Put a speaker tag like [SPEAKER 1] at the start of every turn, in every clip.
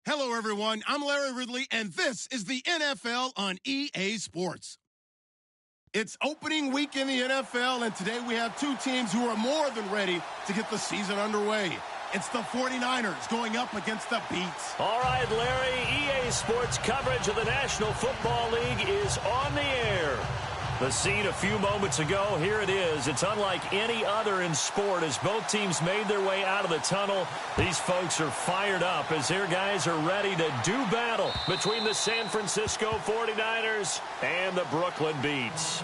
[SPEAKER 1] Hello, everyone. I'm Larry Ridley, and this is the NFL on EA Sports. It's opening week in the NFL, and today we have two teams who are more than ready to get the season underway. It's the 49ers going up against the Beats.
[SPEAKER 2] All right, Larry, EA Sports coverage of the National Football League is on the air. The scene a few moments ago, here it is. It's unlike any other in sport as both teams made their way out of the tunnel. These folks are fired up as their guys are ready to do battle between the San Francisco 49ers and the Brooklyn Beats.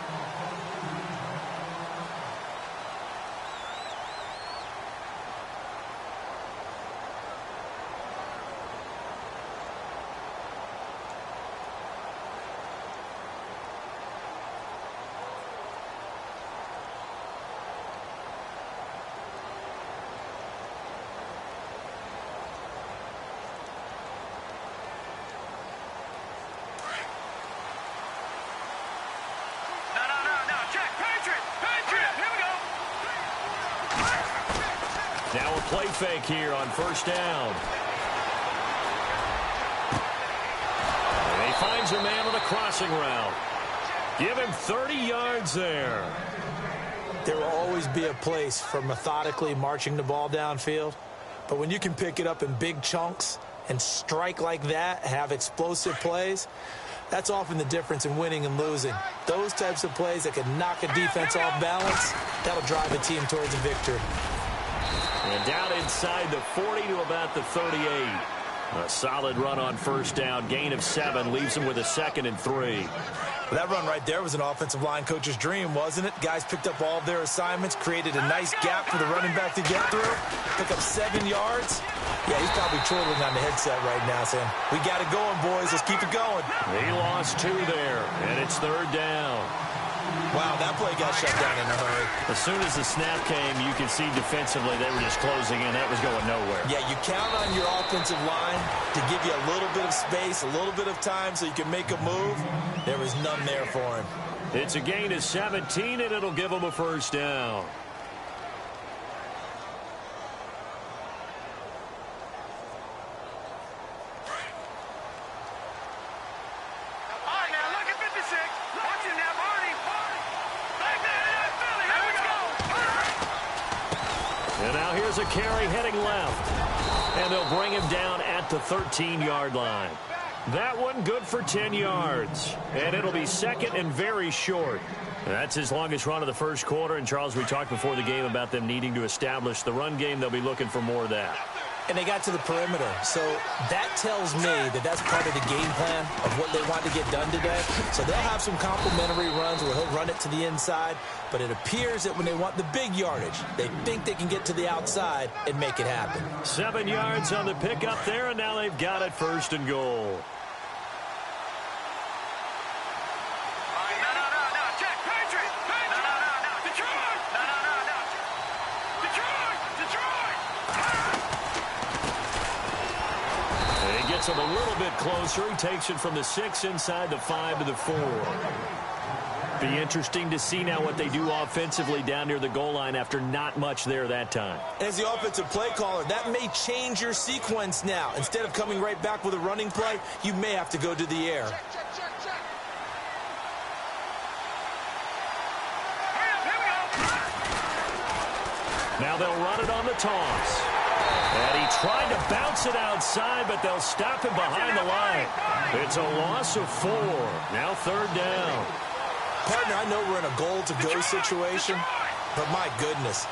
[SPEAKER 2] Now a play fake here on first down. And he finds a man on a crossing route. Give him 30 yards there.
[SPEAKER 3] There will always be a place for methodically marching the ball downfield. But when you can pick it up in big chunks and strike like that, have explosive plays, that's often the difference in winning and losing. Those types of plays that can knock a defense off balance, that'll drive a team towards a victory.
[SPEAKER 2] And down inside the 40 to about the 38. A solid run on first down. Gain of 7 leaves him with a 2nd and 3.
[SPEAKER 3] Well, that run right there was an offensive line coach's dream, wasn't it? Guys picked up all of their assignments, created a nice gap for the running back to get through, pick up 7 yards. Yeah, he's probably chortling on the headset right now saying, we got it going, boys. Let's keep it going.
[SPEAKER 2] He lost 2 there, and it's 3rd down.
[SPEAKER 3] Wow, that play got shut down in a hurry.
[SPEAKER 2] As soon as the snap came, you could see defensively they were just closing in. That was going nowhere.
[SPEAKER 3] Yeah, you count on your offensive line to give you a little bit of space, a little bit of time so you can make a move. There was none there for him.
[SPEAKER 2] It's a gain of 17, and it'll give him a first down. And now here's a carry heading left. And they'll bring him down at the 13-yard line. That one good for 10 yards. And it'll be 2nd and very short. That's his longest run of the first quarter. And, Charles, we talked before the game about them needing to establish the run game. They'll be looking for more of that.
[SPEAKER 3] And they got to the perimeter. So that tells me that that's part of the game plan of what they want to get done today. So they'll have some complimentary runs where he'll run it to the inside. But it appears that when they want the big yardage, they think they can get to the outside and make it happen.
[SPEAKER 2] 7 yards on the pickup there, and now they've got it 1st and goal. Gets him a little bit closer. He takes it from the 6 inside the 5 to the 4. Be interesting to see now what they do offensively down near the goal line after not much there that time.
[SPEAKER 3] As the offensive play caller, that may change your sequence now. Instead of coming right back with a running play, you may have to go to the air.
[SPEAKER 2] Now they'll run it on the toss. And he tried to bounce it outside, but they'll stop him behind the line. It's a loss of 4. Now 3rd down.
[SPEAKER 3] Partner, I know we're in a goal-to-go situation, but my goodness.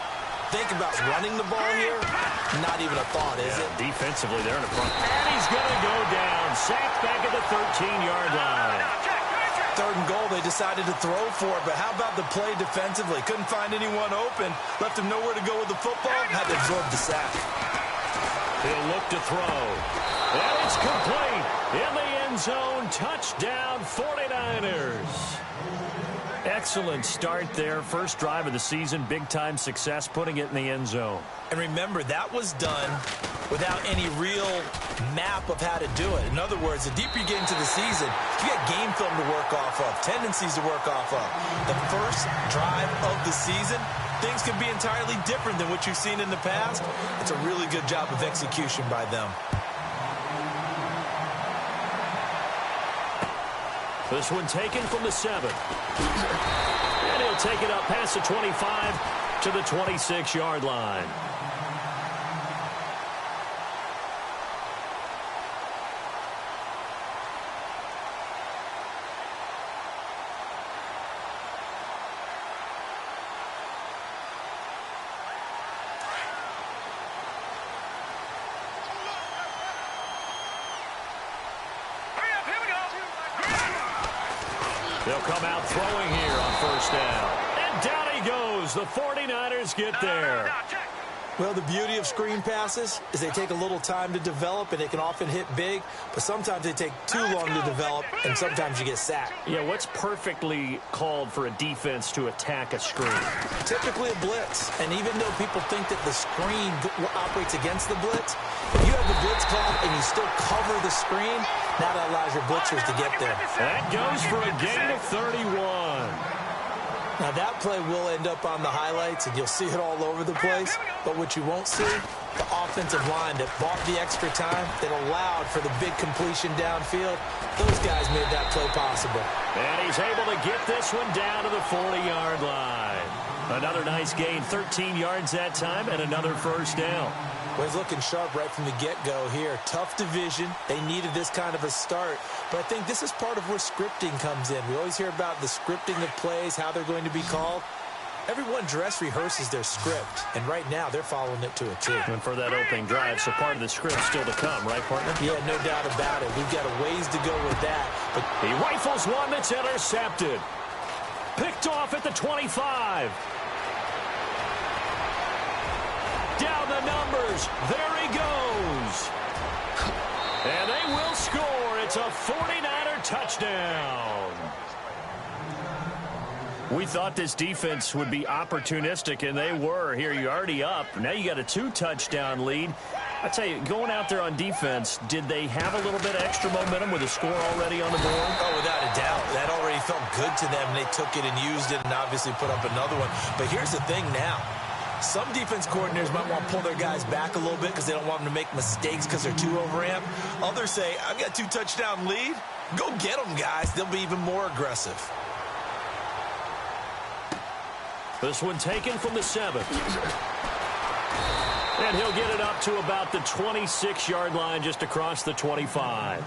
[SPEAKER 3] Think about running the ball here. Not even a thought, is it?
[SPEAKER 2] Defensively, they're in the front. And he's going to go down. Sacked back at the 13-yard line.
[SPEAKER 3] 3rd and goal, they decided to throw for it, but how about the play defensively? Couldn't find anyone open. Left him nowhere to go with the football. Had to absorb the sack.
[SPEAKER 2] He'll look to throw. And it's complete. In the end zone. Touchdown, 49ers. Excellent start there. First drive of the season. Big-time success putting it in the end zone.
[SPEAKER 3] And remember, that was done without any real map of how to do it. In other words, the deeper you get into the season, you got game film to work off of, tendencies to work off of. The first drive of the season, things can be entirely different than what you've seen in the past. It's a really good job of execution by them.
[SPEAKER 2] This one taken from the 7. And he'll take it up past the 25 to the 26-yard line. They'll come out throwing here on first down. And down he goes. The 49ers get there.
[SPEAKER 3] Well, the beauty of screen passes is they take a little time to develop, and they can often hit big, but sometimes they take too long to develop, and sometimes you get sacked.
[SPEAKER 2] Yeah, what's perfectly called for a defense to attack a screen?
[SPEAKER 3] Typically a blitz, and even though people think that the screen operates against the blitz, if you have the blitz called and you still cover the screen, that allows your blitzers to get there.
[SPEAKER 2] That goes for a gain of 31.
[SPEAKER 3] Now, that play will end up on the highlights, and you'll see it all over the place. But what you won't see, the offensive line that bought the extra time, that allowed for the big completion downfield, those guys made that play possible.
[SPEAKER 2] And he's able to get this one down to the 40-yard line. Another nice gain, 13 yards that time, and another first down.
[SPEAKER 3] Well, he's looking sharp right from the get-go here. Tough division. They needed this kind of a start. But I think this is part of where scripting comes in. We always hear about the scripting of plays, how they're going to be called. Everyone dress rehearses their script, and right now they're following it to a T.
[SPEAKER 2] And for that opening drive, so part of the script still to come, right, partner?
[SPEAKER 3] Yeah, no doubt about it. We've got a ways to go with that.
[SPEAKER 2] But he rifles one that's intercepted. Picked off at the 25. Down the numbers. There he goes. And they will score. It's a 49er touchdown. We thought this defense would be opportunistic, and they were. Here, you're already up. Now you got a 2-touchdown lead. I tell you, going out there on defense, did they have a little bit of extra momentum with a score already on the board?
[SPEAKER 3] Oh, without a doubt. That already felt good to them. They took it and used it and obviously put up another one. But here's the thing now. Some defense coordinators might want to pull their guys back a little bit because they don't want them to make mistakes because they're too overamped. Others say, I've got a 2-touchdown lead. Go get them, guys. They'll be even more aggressive.
[SPEAKER 2] This one taken from the 7. And he'll get it up to about the 26-yard line just across the 25.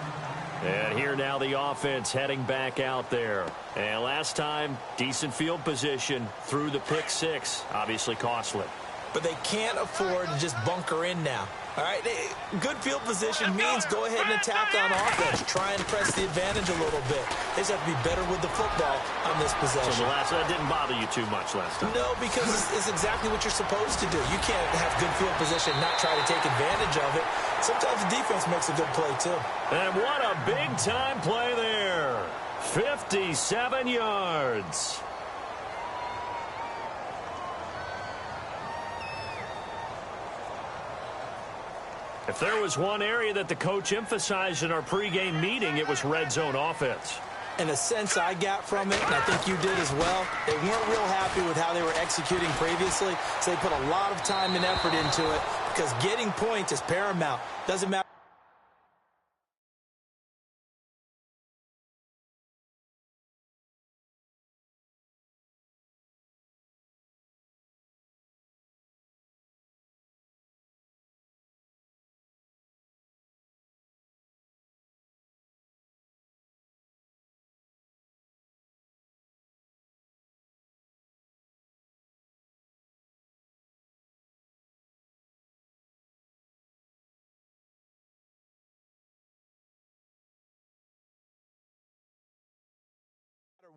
[SPEAKER 2] And here now the offense heading back out there. And last time, decent field position through the pick 6. Obviously costly.
[SPEAKER 3] But they can't afford to just bunker in now. All right, good field position means go ahead and attack on offense. Try and press the advantage a little bit. They just have to be better with the football on this possession.
[SPEAKER 2] So that didn't bother you too much last time?
[SPEAKER 3] No, because it's exactly what you're supposed to do. You can't have good field position and not try to take advantage of it. Sometimes the defense makes a good play, too.
[SPEAKER 2] And what a big-time play there. 57 yards. If there was one area that the coach emphasized in our pregame meeting, it was red zone offense.
[SPEAKER 3] And a sense I got from it, and I think you did as well, they weren't real happy with how they were executing previously, so they put a lot of time and effort into it because getting points is paramount. Doesn't matter.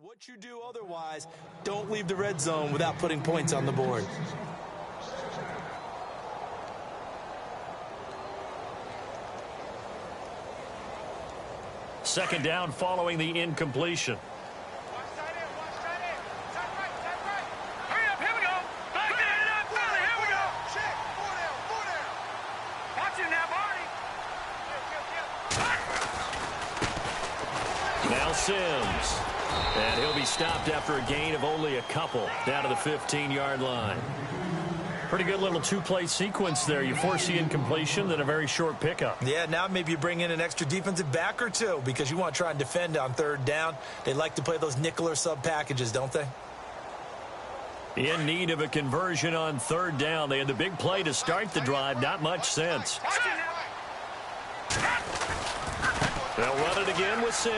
[SPEAKER 3] What you do otherwise, don't leave the red zone without putting points on the board.
[SPEAKER 2] Second down following the incompletion. Now Sims. And he'll be stopped after a gain of only a couple down to the 15-yard line. Pretty good little two-play sequence there. You force the incompletion, then a very short pickup.
[SPEAKER 3] Yeah, now maybe you bring in an extra defensive back or two because you want to try and defend on third down. They like to play those nickel or sub packages, don't they?
[SPEAKER 2] In need of a conversion on third down. They had the big play to start the drive. Not much sense. They'll run it again with Sims.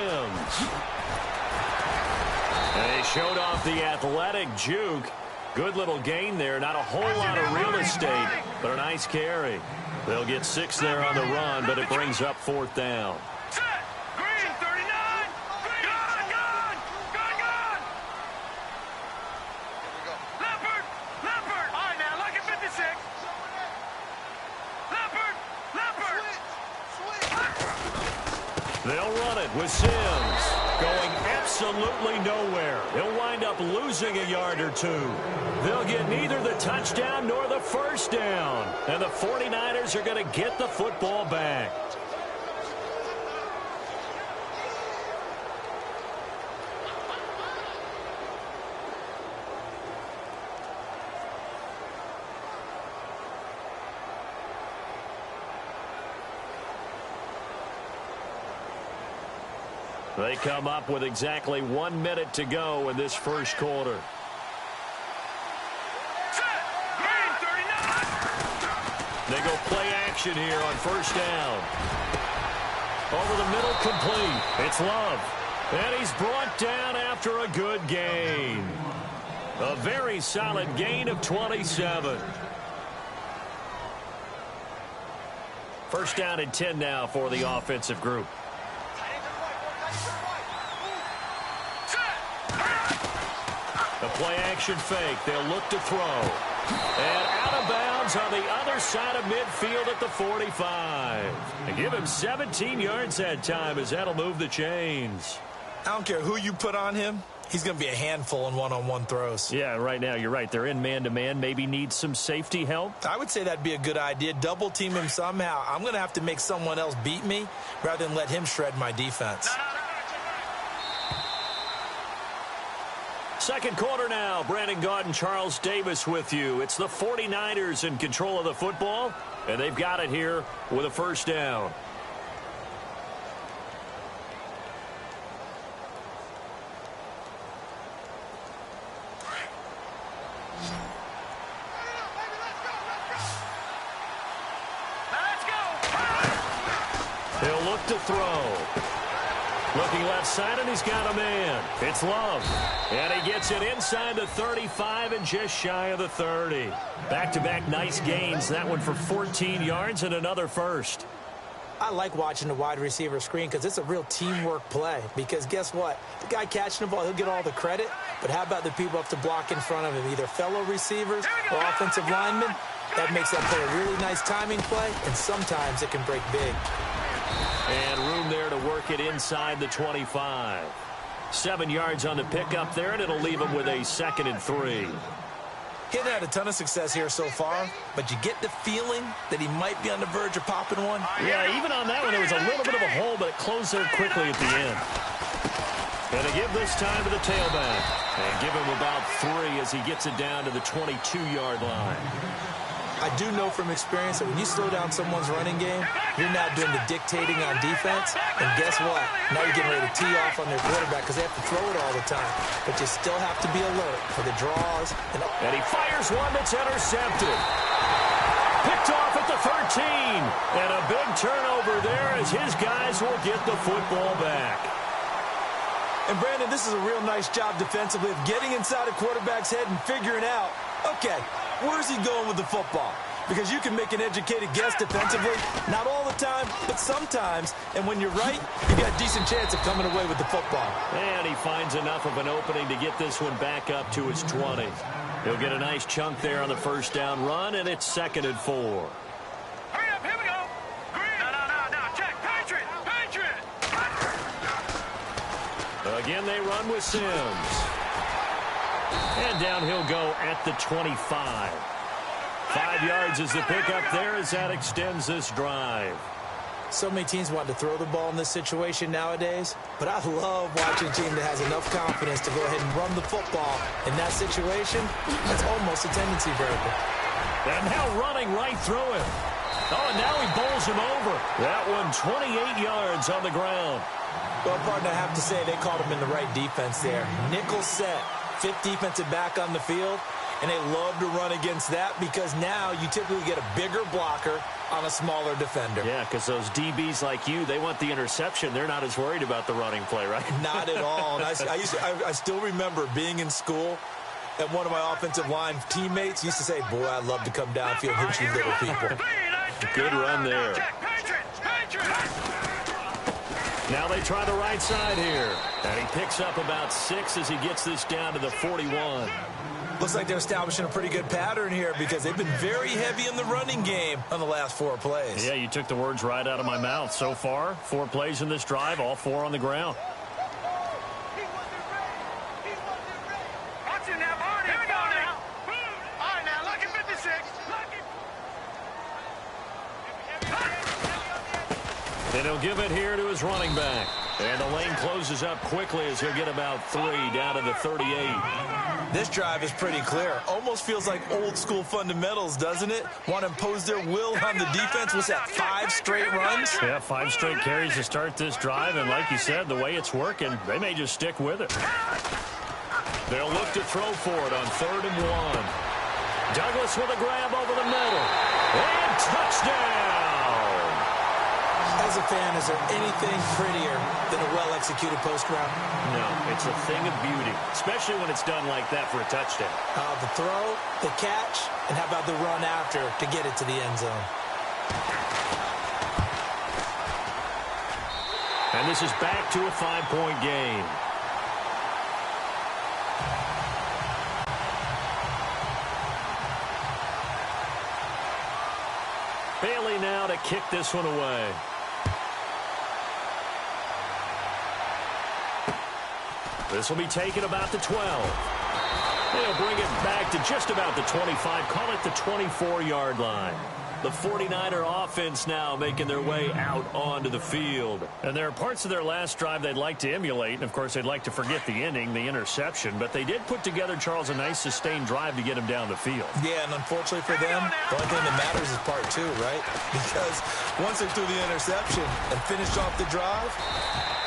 [SPEAKER 2] And they showed off the athletic juke. Good little gain there. Not a whole lot of real estate, but a nice carry. They'll get 6 there on the run, but it brings up fourth down.
[SPEAKER 4] Green, 39. Gone. Leopard. All right, now, look at 56. Leopard.
[SPEAKER 2] They'll run it with Sims. Going absolutely nowhere. He'll wind up losing a yard or two. They'll get neither the touchdown nor the first down. And the 49ers are going to get the football back. They come up with exactly 1 minute to go in this first quarter. They go play action here on first down. Over the middle, complete. It's Love. And he's brought down after a good gain. A very solid gain of 27. First down and 10 now for the offensive group. A play-action fake. They'll look to throw. And out of bounds on the other side of midfield at the 45. And give him 17 yards that time as that'll move the chains.
[SPEAKER 3] I don't care who you put on him. He's going to be a handful in one-on-one throws.
[SPEAKER 2] Yeah, right now you're right. They're in man-to-man. Maybe need some safety help.
[SPEAKER 3] I would say that'd be a good idea. Double team him somehow. I'm going to have to make someone else beat me rather than let him shred my defense.
[SPEAKER 2] Second quarter now. Brandon Gaudin and Charles Davis with you. It's the 49ers in control of the football, and they've got it here with a first down. He'll look to throw. Looking left side, and he's got a man. It's Love. And he gets it inside the 35 and just shy of the 30. Back-to-back nice gains. That one for 14 yards and another first.
[SPEAKER 3] I like watching the wide receiver screen because it's a real teamwork play. Because guess what? The guy catching the ball, he'll get all the credit. But how about the people up to block in front of him? Either fellow receivers or offensive linemen. That makes that play a really nice timing play, and sometimes it can break big.
[SPEAKER 2] And room there to work it inside the 25. 7 yards on the pickup there, and it'll leave him with a 2nd and 3.
[SPEAKER 3] He hasn't had a ton of success here so far, but you get the feeling that he might be on the verge of popping one.
[SPEAKER 2] Yeah, even on that one, there was a little bit of a hole, but it closed there quickly at the end. And to give this time to the tailback. And give him about 3 as he gets it down to the 22-yard line.
[SPEAKER 3] I do know from experience that when you slow down someone's running game, you're not doing the dictating on defense. And guess what? Now you're getting ready to tee off on their quarterback because they have to throw it all the time. But you still have to be alert for the draws.
[SPEAKER 2] And he fires one that's intercepted. Picked off at the 13. And a big turnover there as his guys will get the football back.
[SPEAKER 3] And, Brandon, this is a real nice job defensively of getting inside a quarterback's head and figuring out, okay, where's he going with the football? Because you can make an educated guess defensively. Not all the time, but sometimes. And when you're right, you got a decent chance of coming away with the football.
[SPEAKER 2] And he finds enough of an opening to get this one back up to his 20. He'll get a nice chunk there on the first down run, and it's 2nd and 4.
[SPEAKER 4] Hurry up, here we go. Green. No, check. Patriot.
[SPEAKER 2] Again, they run with Sims. And down he'll go at the 25. 5 yards is the pickup there as that extends this drive.
[SPEAKER 3] So many teams want to throw the ball in this situation nowadays, but I love watching a team that has enough confidence to go ahead and run the football in that situation. That's almost a tendency breaker.
[SPEAKER 2] And now running right through him. Oh, and now he bowls him over. That one 28 yards on the ground.
[SPEAKER 3] Well, partner, I have to say they called him in the right defense there. Nickel set, fifth defensive back on the field, and they love to run against that because now you typically get a bigger blocker on a smaller defender.
[SPEAKER 2] Yeah, because those DBs like you, they want the interception. They're not as worried about the running play, right?
[SPEAKER 3] Not at all. And I still remember being in school, and one of my offensive line teammates used to say, boy, I'd love to come downfield and hit you little people.
[SPEAKER 2] Good run there. Now they try the right side here. And he picks up about 6 as he gets this down to the 41.
[SPEAKER 3] Looks like they're establishing a pretty good pattern here because they've been very heavy in the running game on the last 4 plays.
[SPEAKER 2] Yeah, you took the words right out of my mouth. So far, 4 plays in this drive, all 4 on the ground. And he'll give it here to his running back. And the lane closes up quickly as he'll get about 3 down to the 38.
[SPEAKER 3] This drive is pretty clear. Almost feels like old school fundamentals, doesn't it? Want to impose their will on the defense. What's that, 5 straight runs?
[SPEAKER 2] Yeah, 5 straight carries to start this drive. And like you said, the way it's working, they may just stick with it. They'll look to throw for it on 3rd and 1. Douglas with a grab over the middle. And touchdown!
[SPEAKER 3] As a fan, is there anything prettier than a well-executed post route?
[SPEAKER 2] No, it's a thing of beauty, especially when it's done like that for a touchdown.
[SPEAKER 3] The throw, the catch, and how about the run after to get it to the end zone?
[SPEAKER 2] And this is back to a 5-point game. Bailey now to kick this one away. This will be taken about the 12. They'll bring it back to just about the 25. Call it the 24-yard line. The 49er offense now making their way out onto the field. And there are parts of their last drive they'd like to emulate. And, of course, they'd like to forget the ending, the interception. But they did put together, Charles, a nice sustained drive to get him down the field.
[SPEAKER 3] Yeah, and unfortunately for them, the only thing that matters is part 2, right? Because once they threw the interception and finished off the drive,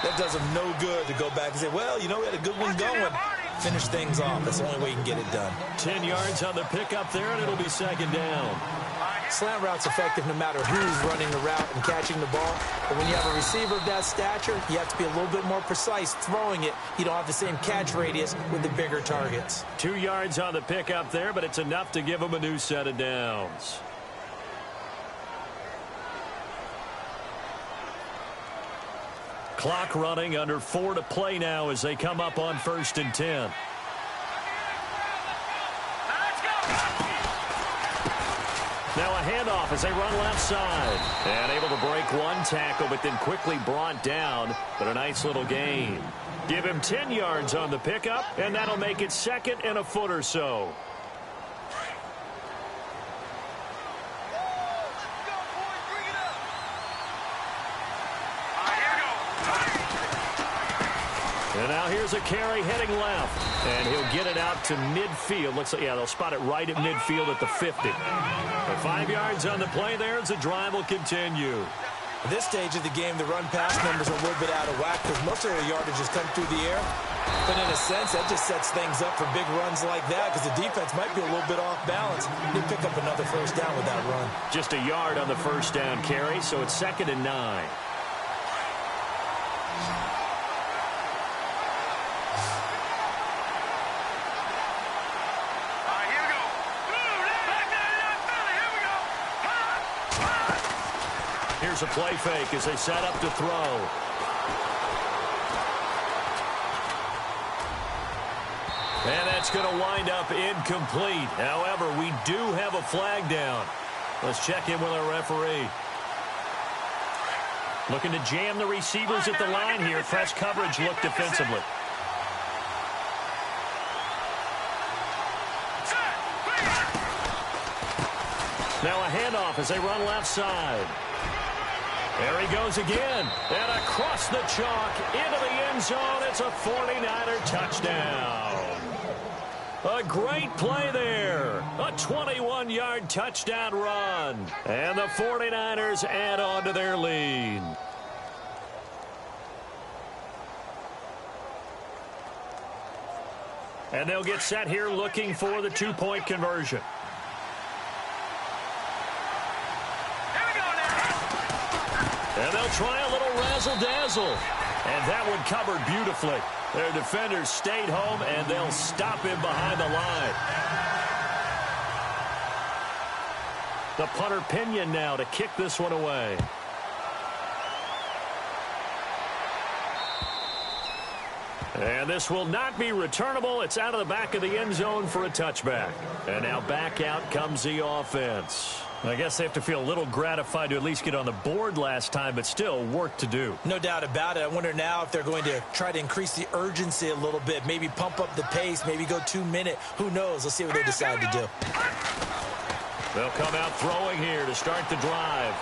[SPEAKER 3] that does them no good to go back and say, well, you know, we had a good one going. Finish things off. That's the only way you can get it done.
[SPEAKER 2] 10 yards on the pickup there, and it'll be 2nd down.
[SPEAKER 3] Slant route's effective no matter who's running the route and catching the ball. But when you have a receiver of that stature, you have to be a little bit more precise throwing it. You don't have the same catch radius with the bigger targets.
[SPEAKER 2] 2 yards on the pickup there, but it's enough to give them a new set of downs. Clock running, under 4 to play now as they come up on 1st and 10. Now a handoff as they run left side. And able to break one tackle, but then quickly brought down. But a nice little gain. Give him 10 yards on the pickup, and that'll make it 2nd and a foot or so. And now here's a carry heading left. And he'll get it out to midfield. Looks like, yeah, they'll spot it right at midfield at the 50. But 5 yards on the play there as the drive will continue.
[SPEAKER 3] At this stage of the game, the run-pass numbers are a little bit out of whack because most of their yardage has come through the air. But in a sense, that just sets things up for big runs like that because the defense might be a little bit off balance. They pick up another 1st down with that run.
[SPEAKER 2] Just a yard on the 1st down carry, so it's 2nd and 9. Here's a play fake as they set up to throw. And that's going to wind up incomplete. However, we do have a flag down. Let's check in with our referee. Looking to jam the receivers at the line here. Press coverage look defensively. Now a handoff as they run left side. There he goes again. And across the chalk into the end zone. It's a 49er touchdown. A great play there. A 21-yard touchdown run. And the 49ers add on to their lead. And they'll get set here looking for the two-point conversion. And they'll try a little razzle-dazzle. And that one covered beautifully. Their defenders stayed home, and they'll stop him behind the line. The punter Pinion now to kick this one away. And this will not be returnable. It's out of the back of the end zone for a touchback. And now back out comes the offense. I guess they have to feel a little gratified to at least get on the board last time, but still work to do.
[SPEAKER 3] No doubt about it. I wonder now if they're going to try to increase the urgency a little bit, maybe pump up the pace, maybe go 2-minute. Who knows? Let's see what they decide to do.
[SPEAKER 2] They'll come out throwing here to start the drive.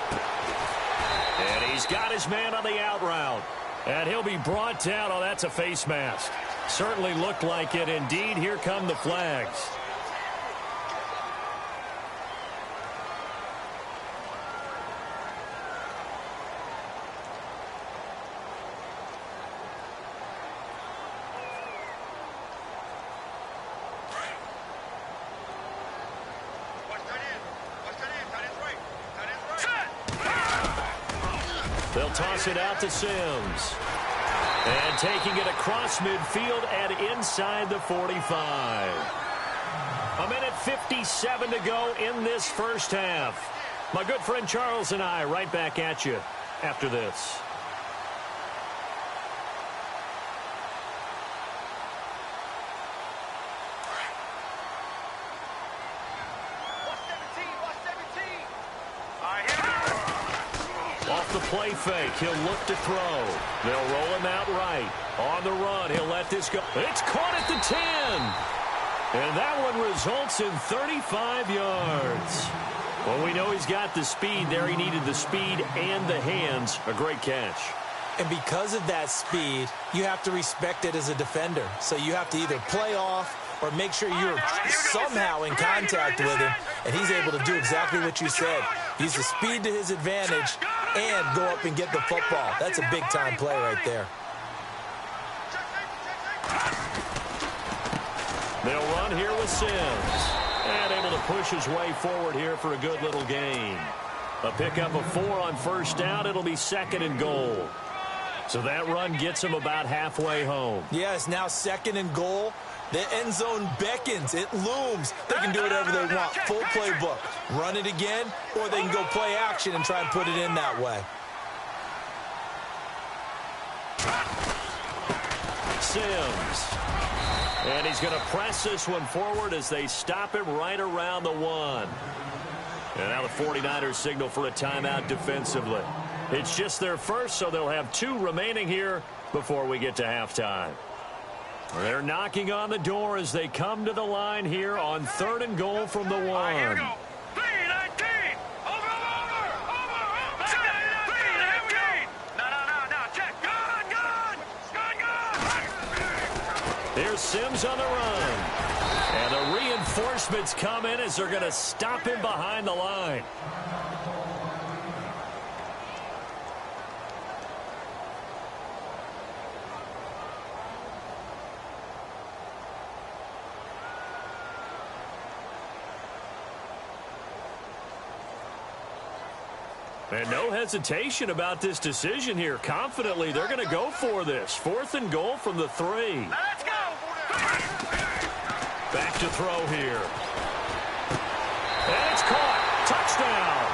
[SPEAKER 2] And he's got his man on the out route. And he'll be brought down. Oh, that's a face mask. Certainly looked like it. Indeed, here come the flags. They'll toss it out to Sims. And taking it across midfield and inside the 45. A minute 57 to go in this first half. My good friend Charles and I right back at you after this. Off the play fake, he'll look to throw. They'll roll him out right. On the run, he'll let this go. It's caught at the 10. And that one results in 35 yards. Well, we know he's got the speed there. He needed the speed and the hands. A great catch.
[SPEAKER 3] And because of that speed, you have to respect it as a defender. So you have to either play off or make sure you're somehow in contact with him, and he's able to do exactly what you said. Use the speed to his advantage and go up and get the football. That's a big-time play right there.
[SPEAKER 2] They'll run here with Sims. And able to push his way forward here for a good little gain. A pickup of 4 on first down. It'll be 2nd and goal. So that run gets him about halfway home.
[SPEAKER 3] Yeah, it's now 2nd and goal. The end zone beckons. It looms. They can do whatever they want. Full playbook. Run it again, or they can go play action and try and put it in that way.
[SPEAKER 2] Sims. And he's going to press this one forward as they stop him right around the 1. And now the 49ers signal for a timeout defensively. It's just their first, so they'll have 2 remaining here before we get to halftime. They're knocking on the door as they come to the line here on 3rd and goal from the 1.
[SPEAKER 4] Here we go. 3-19. Over. Here we go. No. Check. Good.
[SPEAKER 2] Here's Sims on the run. And the reinforcements come in as they're going to stop him behind the line. And no hesitation about this decision here. Confidently, they're going to go for this. 4th and goal from the 3.
[SPEAKER 4] Let's go.
[SPEAKER 2] Back to throw here. And it's caught. Touchdown.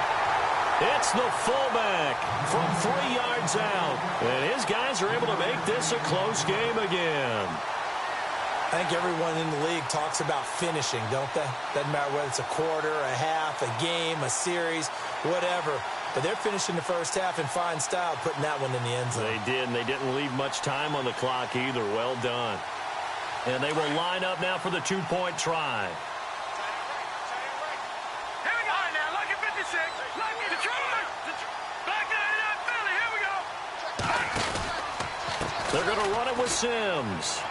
[SPEAKER 2] It's the fullback from 3 yards out. And his guys are able to make this a close game again.
[SPEAKER 3] I think everyone in the league talks about finishing, don't they? Doesn't matter whether it's a quarter, a half, a game, a series, whatever. But they're finishing the first half in fine style, putting that one in the end zone.
[SPEAKER 2] They did, and they didn't leave much time on the clock either. Well done. And they will line up now for the 2-point try.
[SPEAKER 4] Here we go. All right, now, lucky 56. Lucky Detroit. Back 99 Philly. Here we go.
[SPEAKER 2] They're going to run it with Sims.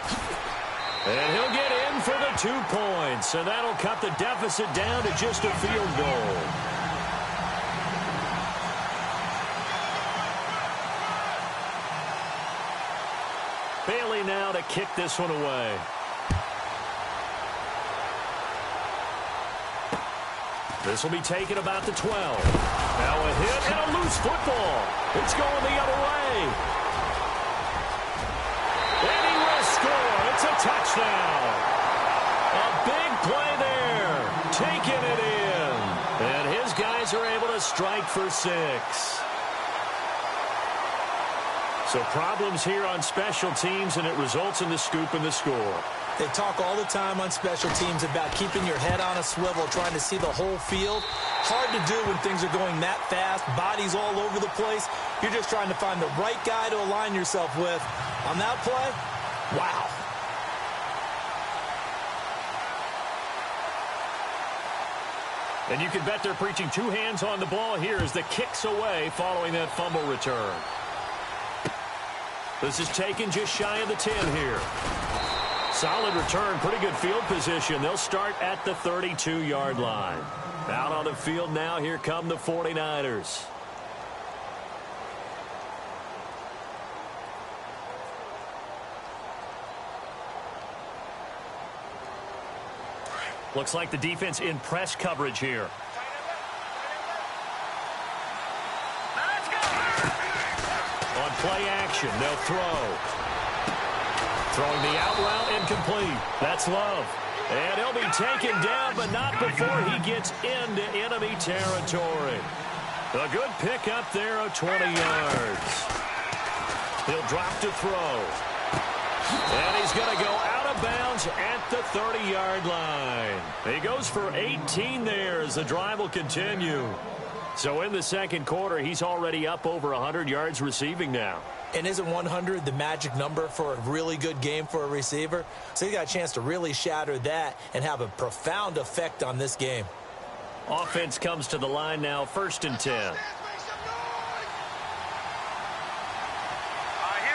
[SPEAKER 2] And he'll get in for the 2 points, and that'll cut the deficit down to just a field goal. Bailey now to kick this one away. This will be taken about the 12. Now a hit and a loose football. It's going the other way. And he will score. It's a touchdown. A big play there. Taking it in. And his guys are able to strike for 6. So problems here on special teams, and it results in the scoop and the score.
[SPEAKER 3] They talk all the time on special teams about keeping your head on a swivel, trying to see the whole field. Hard to do when things are going that fast, bodies all over the place. You're just trying to find the right guy to align yourself with. On that play, wow.
[SPEAKER 2] And you can bet they're preaching 2 hands on the ball here as the kick's away following that fumble return. This is taken just shy of the 10 here. Solid return, pretty good field position. They'll start at the 32-yard line. Out on the field now, here come the 49ers. Looks like the defense in press coverage here. On play action, they'll throw. Throwing the out route incomplete. That's Love. And he'll be taken down, but not before he gets into enemy territory. A good pickup there of 20 yards. He'll drop to throw. And he's going to go out of bounds at the 30-yard line. He goes for 18 there as the drive will continue. So in the second quarter, he's already up over 100 yards receiving now.
[SPEAKER 3] And isn't 100 the magic number for a really good game for a receiver? So he got a chance to really shatter that and have a profound effect on this game.
[SPEAKER 2] Offense comes to the line now, 1st and 10.
[SPEAKER 4] Here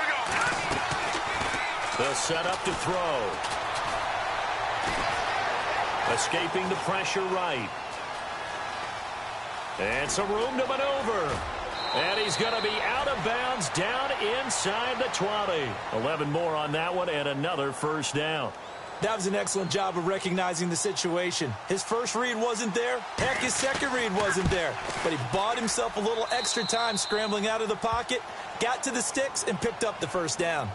[SPEAKER 4] we go.
[SPEAKER 2] They'll set up to throw. Escaping the pressure right. And some room to maneuver. And he's going to be out of bounds down inside the 20. 11 more on that one and another first down.
[SPEAKER 3] That was an excellent job of recognizing the situation. His first read wasn't there. Heck, his second read wasn't there. But he bought himself a little extra time scrambling out of the pocket, got to the sticks, and picked up the first down.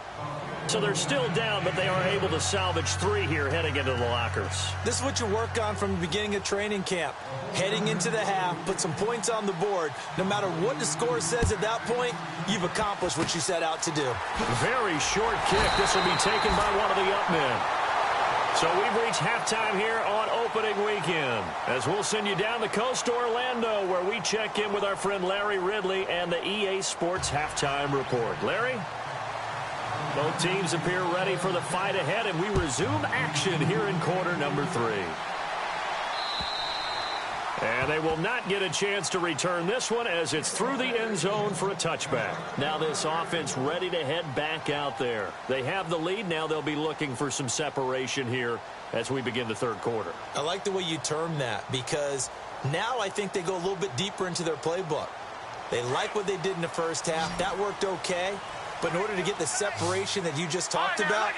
[SPEAKER 2] So they're still down, but they are able to salvage 3 here heading into the lockers.
[SPEAKER 3] This is what you work on from the beginning of training camp. Heading into the half, put some points on the board. No matter what the score says at that point, you've accomplished what you set out to do.
[SPEAKER 2] Very short kick. This will be taken by one of the up men. So we've reached halftime here on opening weekend, as we'll send you down the coast to Orlando, where we check in with our friend Larry Ridley and the EA Sports Halftime Report. Larry? Both teams appear ready for the fight ahead, and we resume action here in quarter number 3. And they will not get a chance to return this one as it's through the end zone for a touchback. Now this offense ready to head back out there. They have the lead. Now they'll be looking for some separation here as we begin the third quarter.
[SPEAKER 3] I like the way you term that, because now I think they go a little bit deeper into their playbook. They like what they did in the first half. That worked okay. But in order to get the separation that you just talked about,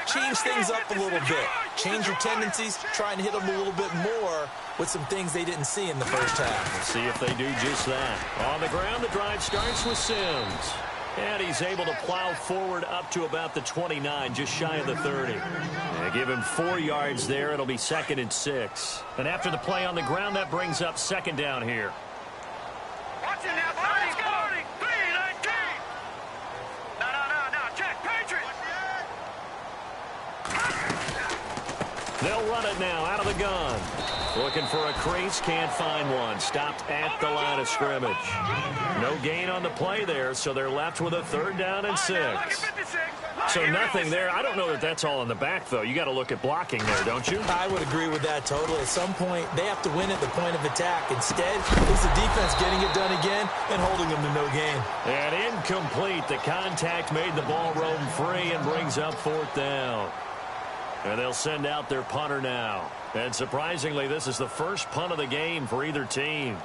[SPEAKER 3] change things up a little bit. Change your tendencies, try and hit them a little bit more with some things they didn't see in the first half.
[SPEAKER 2] Let's see if they do just that. On the ground, the drive starts with Sims. And he's able to plow forward up to about the 29, just shy of the 30. They give him 4 yards there. It'll be 2nd and 6. And after the play on the ground, that brings up 2nd down here.
[SPEAKER 4] Watch it now, 30, 40, 319. No, check, Patriots.
[SPEAKER 2] They'll run it now out of the gun. Looking for a crease, can't find one. Stopped at the line of scrimmage. No gain on the play there, so they're left with a 3rd down and 6. So nothing there. I don't know that that's all in the back, though. You got to look at blocking there, don't you?
[SPEAKER 3] I would agree with that totally. At some point, they have to win at the point of attack. Instead, it's the defense getting it done again and holding them to no gain.
[SPEAKER 2] And incomplete. The contact made the ball roam free and brings up 4th down. And they'll send out their punter now. And surprisingly, this is the first punt of the game for either team.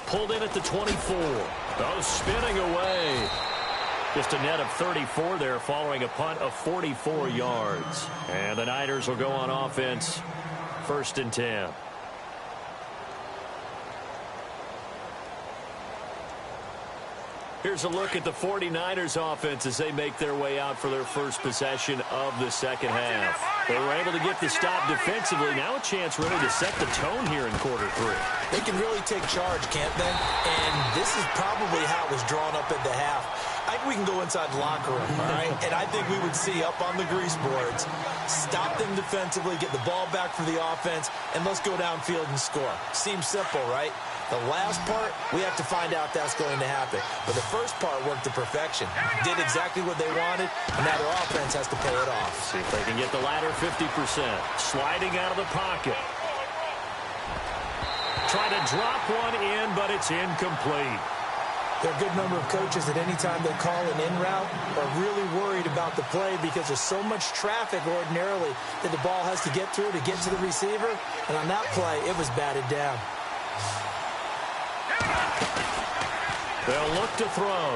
[SPEAKER 2] Pulled in at the 24. Oh, spinning away. Just a net of 34 there following a punt of 44 yards. And the Niners will go on offense. 1st and 10. Here's a look at the 49ers offense as they make their way out for their first possession of the second half. They were able to get the stop defensively. Now a chance really to set the tone here in quarter 3.
[SPEAKER 3] They can really take charge, can't they? And this is probably how it was drawn up at the half. I think we can go inside the locker room, all right? And I think we would see up on the grease boards, stop them defensively, get the ball back for the offense, and let's go downfield and score. Seems simple, right? The last part, we have to find out that's going to happen. But the first part worked to perfection. Did exactly what they wanted, and now their offense has to pay it off.
[SPEAKER 2] See if they can get the latter 50%. Sliding out of the pocket. Try to drop one in, but it's incomplete.
[SPEAKER 3] There are a good number of coaches that any time they call an in route are really worried about the play because there's so much traffic ordinarily that the ball has to get through to get to the receiver. And on that play, it was batted down.
[SPEAKER 2] They'll look to throw.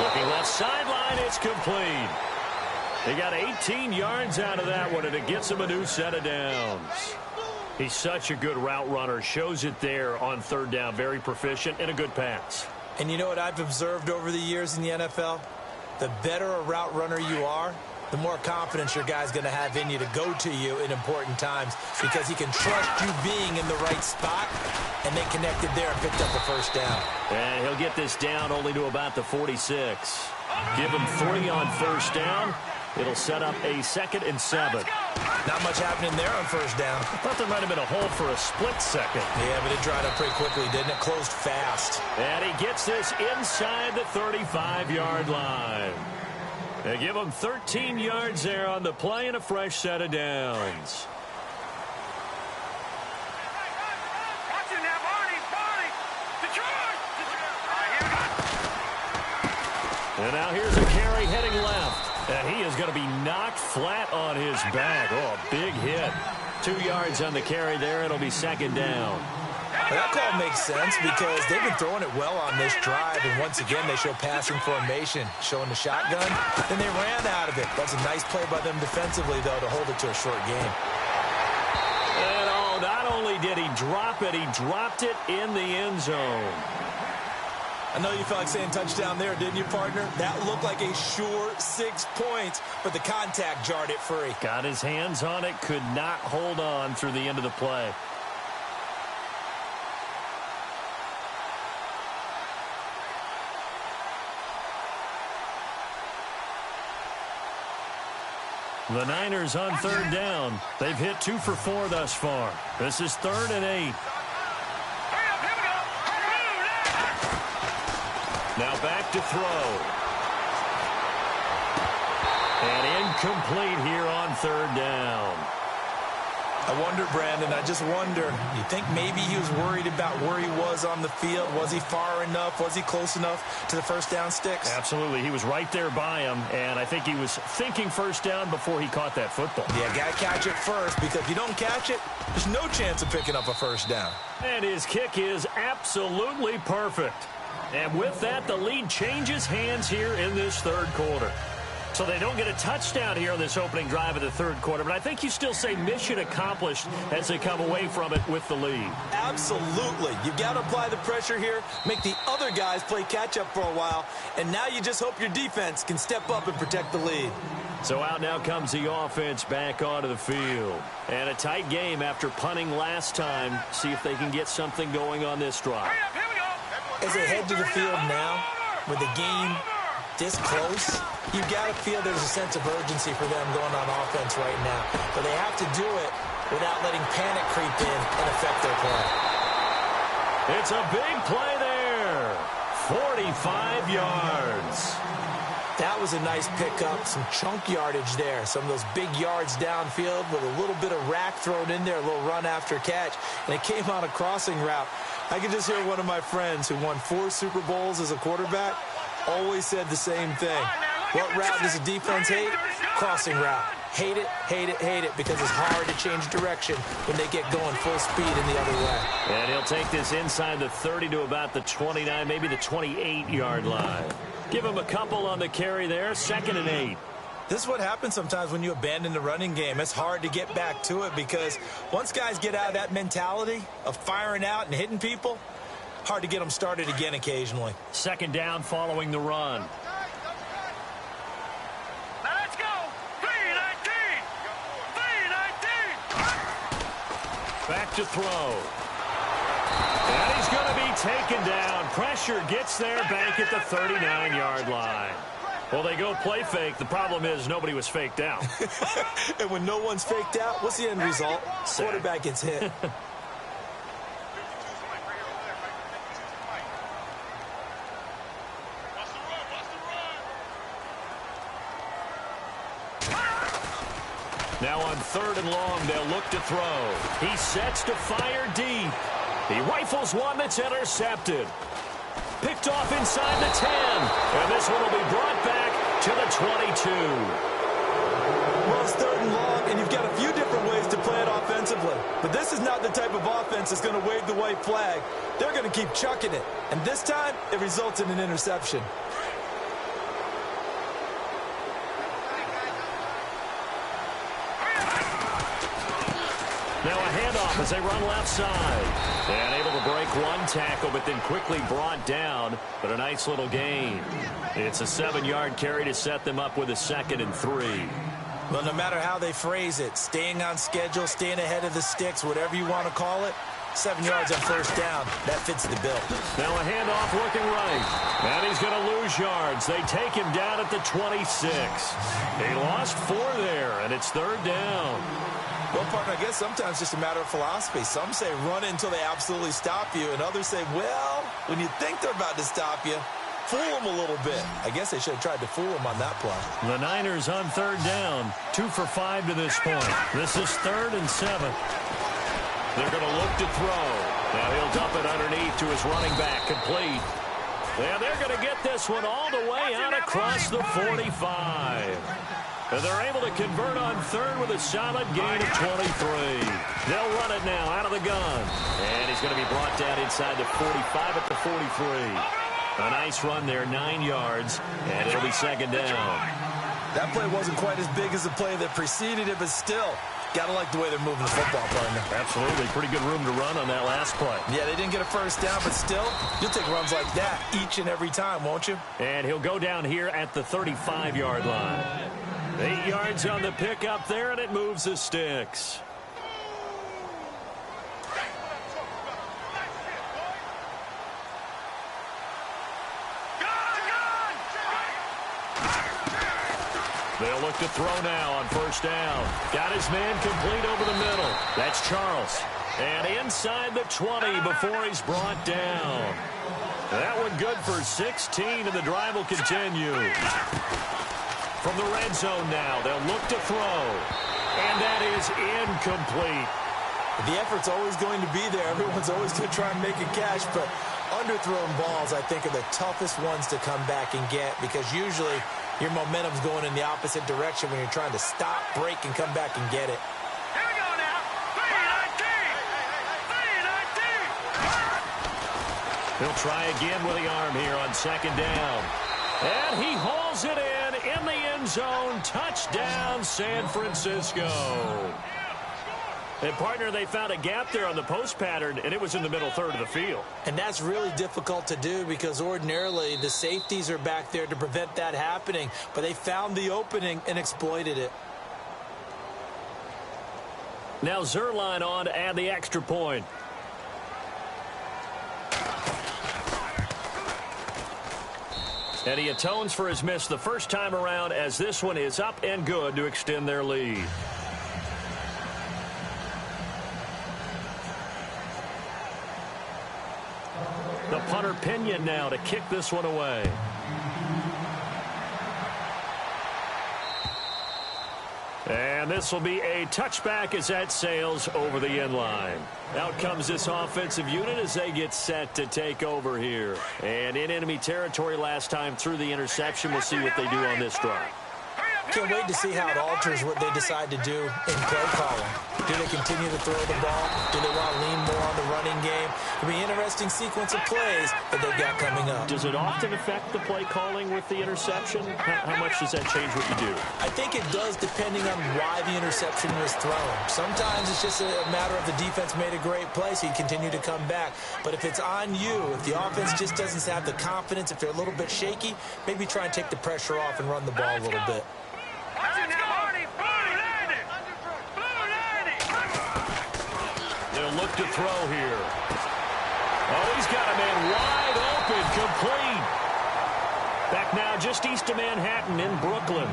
[SPEAKER 2] Looking left sideline, it's complete. They got 18 yards out of that one, and it gets him a new set of downs. He's such a good route runner. Shows it there on 3rd down. Very proficient and a good pass.
[SPEAKER 3] And you know what I've observed over the years in the NFL? The better a route runner you are, the more confidence your guy's going to have in you to go to you in important times because he can trust you being in the right spot, and they connected there and picked up the 1st down.
[SPEAKER 2] And he'll get this down only to about the 46. Give him 3 on 1st down. It'll set up a 2nd and 7.
[SPEAKER 3] Not much happening there on 1st down.
[SPEAKER 2] I thought there might have been a hole for a split second.
[SPEAKER 3] Yeah, but it dried up pretty quickly, didn't it? Closed fast.
[SPEAKER 2] And he gets this inside the 35-yard line. They give him 13 yards there on the play and a fresh set of downs. And now here's a carry heading left. And he is going to be knocked flat on his back. Oh, a big hit. 2 yards on the carry there. It'll be 2nd down.
[SPEAKER 3] Well, that call makes sense because they've been throwing it well on this drive. And once again, they show passing formation, showing the shotgun. Then they ran out of it. That's a nice play by them defensively, though, to hold it to a short game.
[SPEAKER 2] And oh, not only did he drop it, he dropped it in the end zone.
[SPEAKER 3] I know you felt like saying touchdown there, didn't you, partner? That looked like a sure 6 points, but the contact jarred it free.
[SPEAKER 2] Got his hands on it, could not hold on through the end of the play. The Niners on 3rd down. They've hit 2 for 4 thus far. This is 3rd and 8. Now back to throw. And incomplete here on 3rd down.
[SPEAKER 3] I wonder, Brandon, I just wonder, you think maybe he was worried about where he was on the field? Was he far enough? Was he close enough to the 1st down sticks?
[SPEAKER 2] Absolutely. He was right there by him, and I think he was thinking 1st down before he caught that football.
[SPEAKER 3] Yeah, got to catch it first, because if you don't catch it, there's no chance of picking up a 1st down.
[SPEAKER 2] And his kick is absolutely perfect. And with that, the lead changes hands here in this 3rd quarter. So they don't get a touchdown here on this opening drive of the 3rd quarter, but I think you still say mission accomplished as they come away from it with the lead.
[SPEAKER 3] Absolutely. You've got to apply the pressure here, make the other guys play catch-up for a while, and now you just hope your defense can step up and protect the lead.
[SPEAKER 2] So out now comes the offense back onto the field. And a tight game after punting last time. See if they can get something going on this drive.
[SPEAKER 3] As they head to the field now, with the game this close, you've got to feel there's a sense of urgency for them going on offense right now. But they have to do it without letting panic creep in and affect their play.
[SPEAKER 2] It's a big play there. 45 yards.
[SPEAKER 3] That was a nice pickup, some chunk yardage there. Some of those big yards downfield with a little bit of rack thrown in there, a little run after catch, and it came on a crossing route. I can just hear one of my friends who won 4 Super Bowls as a quarterback always said the same thing. What route does the defense hate? Crossing route. Hate it, hate it, hate it, because it's hard to change direction when they get going full speed in the other way.
[SPEAKER 2] And he'll take this inside the 30 to about the 29, maybe the 28-yard line. Give him a couple on the carry there, 2nd and 8.
[SPEAKER 3] This is what happens sometimes when you abandon the running game. It's hard to get back to it because once guys get out of that mentality of firing out and hitting people, hard to get them started again occasionally.
[SPEAKER 2] 2nd down following the run.
[SPEAKER 4] Let's go. 3-19. 3-19.
[SPEAKER 2] Back to throw. And he's going to be taken down. Pressure gets there back at the 39-yard line. Well, they go play fake. The problem is nobody was faked out.
[SPEAKER 3] And when no one's faked out, what's the end result? Quarterback gets hit.
[SPEAKER 2] Now on 3rd and long, they'll look to throw. He sets to fire deep. He rifles one that's intercepted. Picked off inside the 10. And this one will be brought back to the 22.
[SPEAKER 3] Well, it's 3rd and long, and you've got a few different ways to play it offensively. But this is not the type of offense that's going to wave the white flag. They're going to keep chucking it. And this time, it results in an interception.
[SPEAKER 2] Now a handoff as they run left side. And able to break one tackle, but then quickly brought down. But a nice little gain. It's a 7-yard carry to set them up with a 2nd and 3.
[SPEAKER 3] Well, no matter how they phrase it, staying on schedule, staying ahead of the sticks, whatever you want to call it, 7 yards on 1st down. That fits the bill.
[SPEAKER 2] Now a handoff looking right. And he's going to lose yards. They take him down at the 26. He lost 4 there, and it's 3rd down.
[SPEAKER 3] Well, partner, I guess sometimes it's just a matter of philosophy. Some say run it until they absolutely stop you, and others say, well, when you think they're about to stop you, fool them a little bit. I guess they should have tried to fool them on that play.
[SPEAKER 2] The Niners on 3rd down, 2 for 5 to this point. This is 3rd and 7. They're going to look to throw. Now he'll dump it underneath to his running back, complete. Yeah, they're going to get this one all the way out across the 45. And they're able to convert on 3rd with a solid gain of 23. They'll run it now out of the gun. And he's going to be brought down inside the 45 at the 43. A nice run there, 9 yards, and it'll be 2nd down.
[SPEAKER 3] That play wasn't quite as big as the play that preceded it, but still, got to like the way they're moving the football, partner.
[SPEAKER 2] Absolutely. Pretty good room to run on that last play.
[SPEAKER 3] Yeah, they didn't get a 1st down, but still, you'll take runs like that each and every time, won't you?
[SPEAKER 2] And he'll go down here at the 35-yard line. 8 yards on the pickup there, and it moves the sticks. They'll look to throw now on 1st down. Got his man complete over the middle. That's Charles. And inside the 20 before he's brought down. That one good for 16, and the drive will continue. From the red zone now, they'll look to throw. And that is incomplete.
[SPEAKER 3] The effort's always going to be there. Everyone's always going to try and make a catch, but underthrown balls, I think, are the toughest ones to come back and get because usually your momentum's going in the opposite direction when you're trying to stop, break, and come back and get it.
[SPEAKER 4] Here we go now. 3-19. 3-19.
[SPEAKER 2] He'll try again with the arm here on 2nd down. And he hauls it in the end zone. Touchdown, San Francisco. And, partner, they found a gap there on the post pattern, and it was in the middle 3rd of the field.
[SPEAKER 3] And that's really difficult to do because ordinarily the safeties are back there to prevent that happening. But they found the opening and exploited it.
[SPEAKER 2] Now Zerline on to add the extra point. And he atones for his miss the first time around as this one is up and good to extend their lead. The punter Pinion now to kick this one away. And this will be a touchback as that sails over the end line. Out comes this offensive unit as they get set to take over here. And in enemy territory last time through the interception. We'll see what they do on this drive.
[SPEAKER 3] Can't wait to see how it alters what they decide to do in play calling. Do they continue to throw the ball? Do they want to lean more on the running game? It'll be an interesting sequence of plays that they've got coming up.
[SPEAKER 2] Does it often affect the play calling with the interception? How much does that change what you do?
[SPEAKER 3] I think it does depending on why the interception was thrown. Sometimes it's just a matter of the defense made a great play, so you continue to come back. But if it's on you, if the offense just doesn't have the confidence, if they're a little bit shaky, maybe try and take the pressure off and run the ball a little bit.
[SPEAKER 2] They'll look to throw here. Oh, he's got a man wide open, complete. Back now just east of Manhattan in Brooklyn,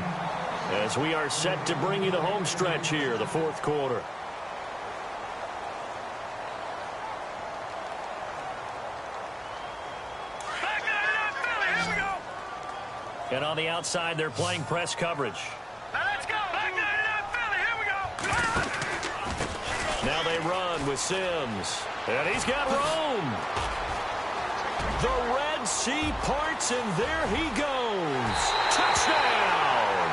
[SPEAKER 2] as we are set to bring you the home stretch here, the fourth quarter. And on the outside, they're playing press coverage.
[SPEAKER 4] Now let's go. Philly. Here we go.
[SPEAKER 2] Now they run with Sims. And he's got Rome. The Red Sea parts, and there he goes. Touchdown.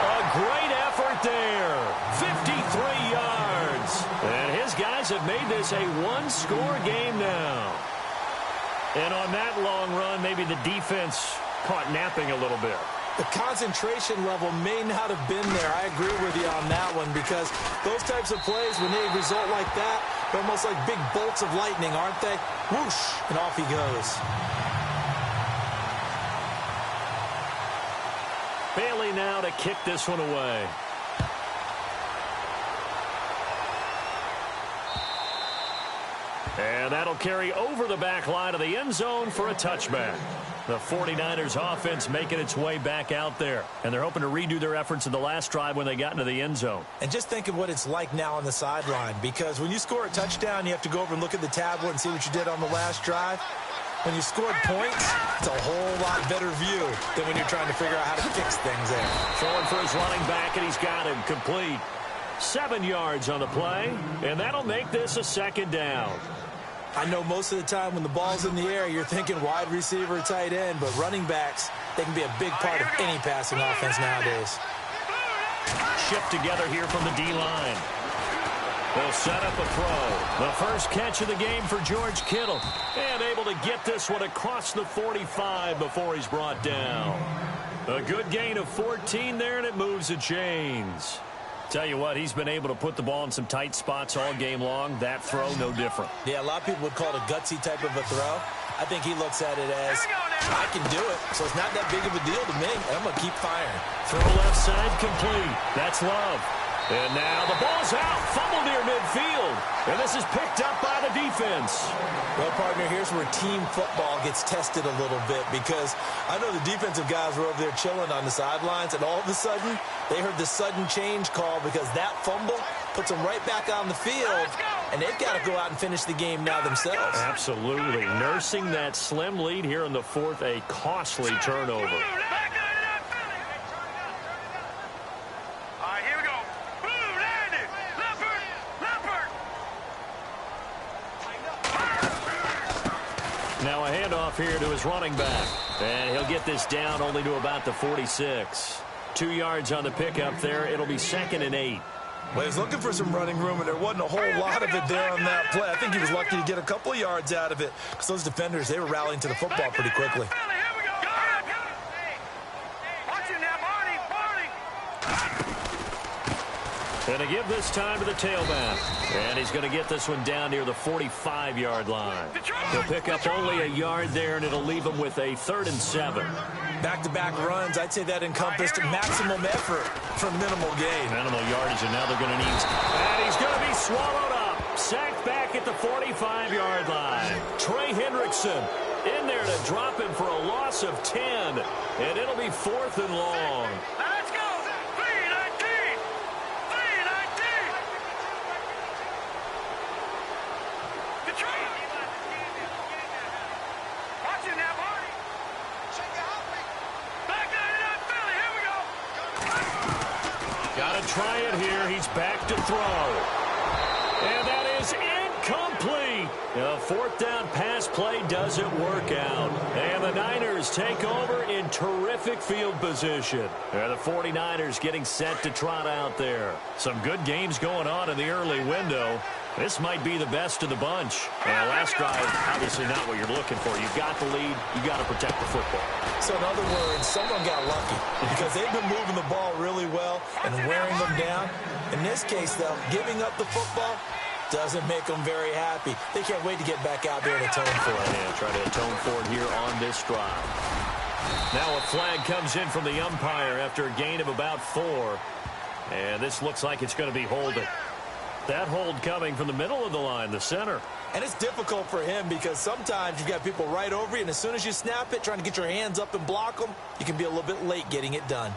[SPEAKER 2] A great effort there. 53 yards. And his guys have made this a one-score game now. And on that long run, maybe the defense caught napping a little bit.
[SPEAKER 3] The concentration level may not have been there. I agree with you on that one, because those types of plays, when they result like that, they're almost like big bolts of lightning, aren't they? Whoosh, and off he goes.
[SPEAKER 2] Bailey now to kick this one away. And that'll carry over the back line of the end zone for a touchback. The 49ers offense making its way back out there. And they're hoping to redo their efforts in the last drive when they got into the end zone.
[SPEAKER 3] And just think of what it's like now on the sideline, because when you score a touchdown, you have to go over and look at the tablet and see what you did on the last drive. When you scored points, it's a whole lot better view than when you're trying to figure out how to fix things there.
[SPEAKER 2] Throwing for his running back, and he's got him complete. 7 yards on the play, and that'll make this a second down.
[SPEAKER 3] I know most of the time when the ball's in the air, you're thinking wide receiver, tight end, but running backs, they can be a big part of any passing offense nowadays.
[SPEAKER 2] Shift together here from the D-line. They'll set up a throw. The first catch of the game for George Kittle. And able to get this one across the 45 before he's brought down. A good gain of 14 there, and it moves the chains. Tell you what, he's been able to put the ball in some tight spots all game long. That throw, no different.
[SPEAKER 3] Yeah, a lot of people would call it a gutsy type of a throw. I think he looks at it as, I can do it, so it's not that big of a deal to me, and I'm going to keep firing.
[SPEAKER 2] Throw left side complete. That's Love. And now the ball's out. Fumble near midfield. And this is picked up by the defense.
[SPEAKER 3] Well, partner, here's where team football gets tested a little bit, because I know the defensive guys were over there chilling on the sidelines, and all of a sudden, they heard the sudden change call, because that fumble puts them right back on the field, and they've got to go out and finish the game now themselves.
[SPEAKER 2] Absolutely. Nursing that slim lead here in the fourth, a costly turnover. Now a handoff here to his running back. And he'll get this down only to about the 46. 2 yards on the pickup there. It'll be 2nd and 8.
[SPEAKER 3] Well, he was looking for some running room, and there wasn't a whole lot of it there on that play. I think he was lucky to get a couple of yards out of it, because those defenders, they were rallying to the football pretty quickly.
[SPEAKER 2] And to give this time to the tailback. And he's going to get this one down near the 45-yard line. He'll pick up only a yard there, and it'll leave him with a 3rd and 7.
[SPEAKER 3] Back-to-back runs, I'd say that encompassed maximum effort for minimal gain.
[SPEAKER 2] Minimal yardage, and now they're going to need... And he's going to be swallowed up. Sacked back at the 45-yard line. Trey Hendrickson in there to drop him for a loss of 10. And it'll be 4th and long.
[SPEAKER 4] Let's go. 3-19. 3-19. Detroit. Watch it now, Marty. Back 99 Philly. Here we go.
[SPEAKER 2] Got to try it here. He's back to throw. And that is incomplete. The fourth down pass play doesn't work out. And the Niners take over in terrific field position. The 49ers getting set to trot out there. Some good games going on in the early window. This might be the best of the bunch. And last drive, obviously not what you're looking for. You've got the lead. You've got to protect the football.
[SPEAKER 3] So in other words, someone got lucky because they've been moving the ball really well and wearing them down. In this case, though, giving up the football doesn't make them very happy. They can't wait to get back out there and atone for it.
[SPEAKER 2] Yeah, try to atone for it here on this drive. Now a flag comes in from the umpire after a gain of about 4. And this looks like it's going to be holding. That hold coming from the middle of the line, the center.
[SPEAKER 3] And it's difficult for him because sometimes you've got people right over you, and as soon as you snap it, trying to get your hands up and block them, you can be a little bit late getting it done.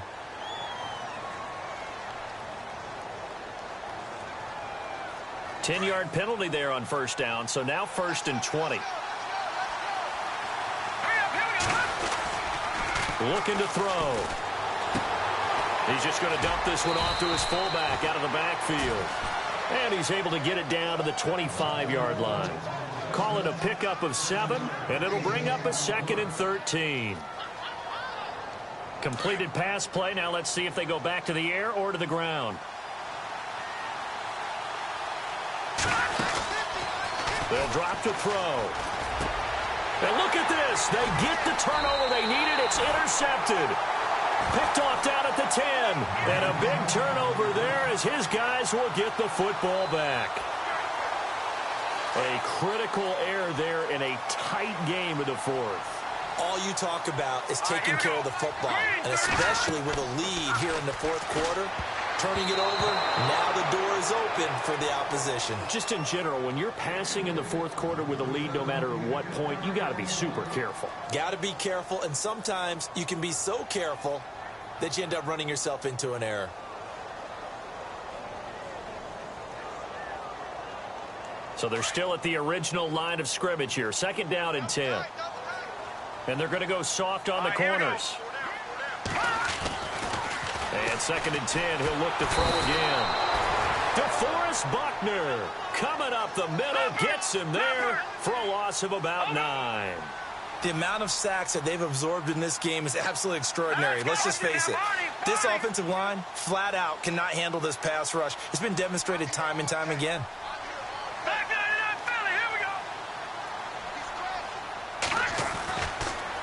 [SPEAKER 2] Ten-yard penalty there on first down, so now 1st and 20. Looking to throw. He's just going to dump this one off to his fullback out of the backfield. And he's able to get it down to the 25-yard line. Call it a pickup of 7, and it'll bring up a 2nd and 13. Completed pass play. Now let's see if they go back to the air or to the ground. They'll drop to throw. And look at this. They get the turnover they needed. It's intercepted. Picked off down at the 10. And a big turnover there as his guys will get the football back. A critical error there in a tight game of the 4th.
[SPEAKER 3] All you talk about is taking care of the football, and especially with a lead here in the 4th quarter. Turning it over, now the door is open for the opposition.
[SPEAKER 2] Just in general, when you're passing in the 4th quarter with a lead, no matter at what point, you got to be super careful.
[SPEAKER 3] Got to be careful, and sometimes you can be so careful that you end up running yourself into an error.
[SPEAKER 2] So they're still at the original line of scrimmage here. 2nd down and 10. And they're going to go soft on the corners. And 2nd and 10, he'll look to throw again. DeForest Buckner coming up the middle, gets him there for a loss of about 9.
[SPEAKER 3] The amount of sacks that they've absorbed in this game is absolutely extraordinary. Let's just face it. This offensive line, flat out, cannot handle this pass rush. It's been demonstrated time and time again.